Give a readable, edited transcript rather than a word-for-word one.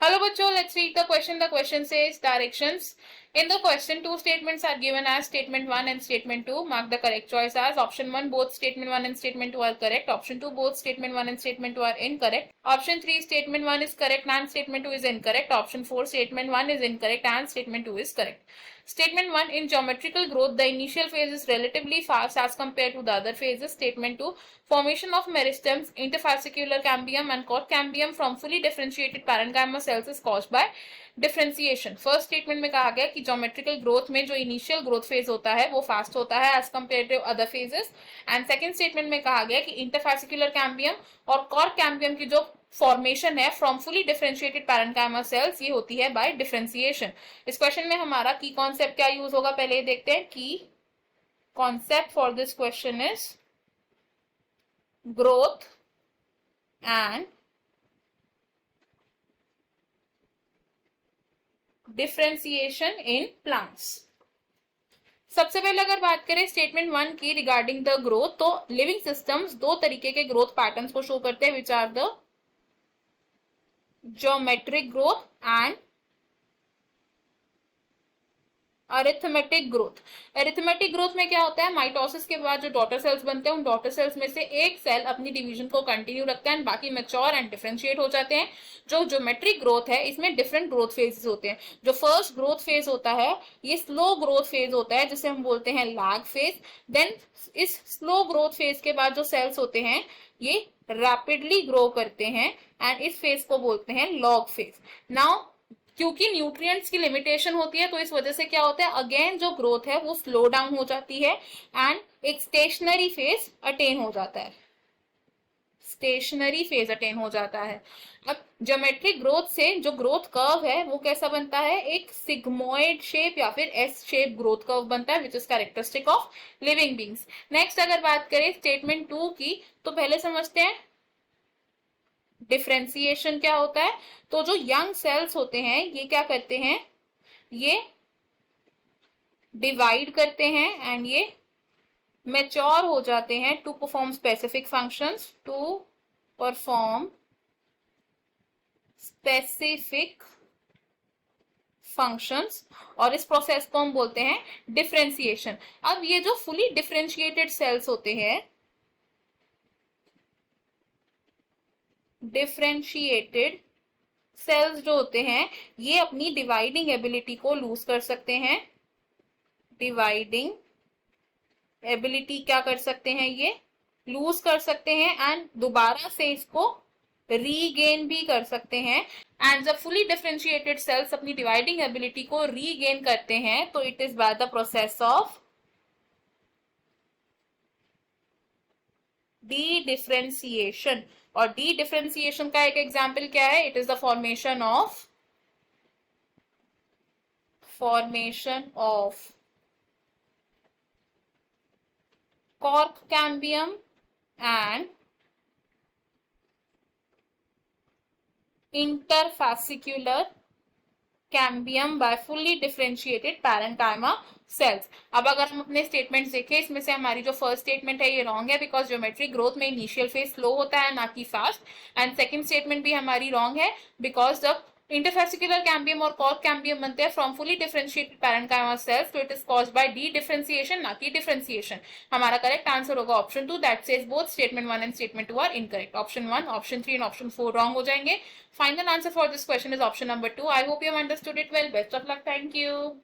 Hello bachcho, let's read the question. The question says directions. In the question, two statements are given as statement 1 and statement 2. Mark the correct choice as option 1, both statement 1 and statement 2 are correct. Option 2, both statement 1 and statement 2 are incorrect. Option 3, statement 1 is correct and statement 2 is incorrect. Option 4, statement 1 is incorrect and statement 2 is correct. Statement 1, in geometrical growth, the initial phase is relatively fast as compared to the other phases. Statement 2, formation of meristems, interfascicular cambium and cork cambium from fully differentiated parenchyma cells is caused by differentiation. First statement में कहा गया कि geometrical growth में जो initial growth phase होता है वो fast होता है as compare to other phases. And second statement में कहा गया कि इंटरफैसिकुलर कैम्बियम और कॉर्क कैम्बियम की जो फॉर्मेशन है from fully differentiated parenchyma cells ये होती है बाय डिफरेंशिएशन. इस क्वेश्चन में हमारा की कॉन्सेप्ट क्या यूज होगा पहले देखते हैं. की concept for this question is growth and differentiation in plants. सबसे पहले अगर बात करें स्टेटमेंट 1 की रिगार्डिंग द ग्रोथ, तो लिविंग सिस्टम्स दो तरीके के ग्रोथ पैटर्न्स को शो करते हैं which are the geometric growth and arithmetic growth. Arithmetic growth में क्या होता है, माइटोसिस के बाद जो डॉटर सेल्स बनते हैं उन डॉटर सेल्स में से एक सेल अपनी डिवीजन को कंटिन्यू रखता है, बाकी मैच्योर एंड डिफरेंशिएट हो जाते हैं. जो ज्योमेट्रिक ग्रोथ है इसमें डिफरेंट ग्रोथ फेजेस होते हैं. जो फर्स्ट ग्रोथ फेज होता है ये स्लो ग्रोथ फेज होता है जिसे हम बोलते हैं लैग फेज. देन इस स्लो ग्रोथ फेज के बाद जो सेल्स होते हैं ये रैपिडली ग्रो करते हैं एंड इस फेज को बोलते हैं लॉग फेज. नाउ क्योंकि न्यूट्रिएंट्स की लिमिटेशन होती है तो इस वजह से क्या होता है, अगेन जो ग्रोथ है वो स्लो डाउन हो जाती है एंड एक स्टेशनरी फेज अटेन हो जाता है. स्टेशनरी फेज अटेन हो जाता है. अब ज्योमेट्रिक ग्रोथ से जो ग्रोथ कर्व है वो कैसा बनता है, एक सिग्मोइड शेप या फिर एस शेप ग्रोथ कर्व बनता है which is characteristic of living beings. Next अगर बात करें स्टेटमेंट 2 की, तो पहले समझते हैं डिफरेंशिएशन क्या होता है. तो जो यंग सेल्स होते हैं ये क्या करते हैं, ये डिवाइड करते हैं एंड ये मैच्योर हो जाते हैं to perform specific functions. To perform specific functions और इस प्रोसेस को हम बोलते हैं डिफरेंशिएशन. अब ये जो फुली डिफरेंशिएटेड सेल्स होते हैं, डिफरेंशिएटेड सेल्स जो होते हैं ये अपनी डिवाइडिंग एबिलिटी को लूज कर सकते हैं. डिवाइडिंग एबिलिटी क्या कर सकते हैं, ये लूज कर सकते हैं एंड दोबारा से इसको रीगेन भी कर सकते हैं. एंड जब फुली डिफरेंशिएटेड सेल्स अपनी डिवाइडिंग एबिलिटी को रीगेन करते हैं तो it is by the process of dedifferentiation. और डी डिफरेंशिएशन का एक एग्जाम्पल क्या है, it is the formation of cork cambium and interfascicular cambium by fully differentiated parenchyma cells. अब अगर हम अपने स्टेटमेंट्स देखें, इसमें से हमारी जो फर्स्ट स्टेटमेंट है ये रॉन्ग है बिकॉज ज्योमेट्रिक ग्रोथ में इनिशियल फेज स्लो होता है ना कि फास्ट. एंड सेकंड स्टेटमेंट भी हमारी रॉन्ग है बिकॉज जब इंटरफेसिकुलर कैम्बियम और कॉर्क कैम्बियम बनते हैं from fully differentiated parenchyma cells, तो it is caused by dedifferentiation ना कि डिफरेंशिएशन. हमारा करेक्ट आंसर होगा option 2 that says both statement 1 and statement 2 are incorrect. Option 1, option 3 and option 4 wrong हो जाएंगे. Final answer for this question is option number 2. I hope you have understood it well. Best of luck. Thank you.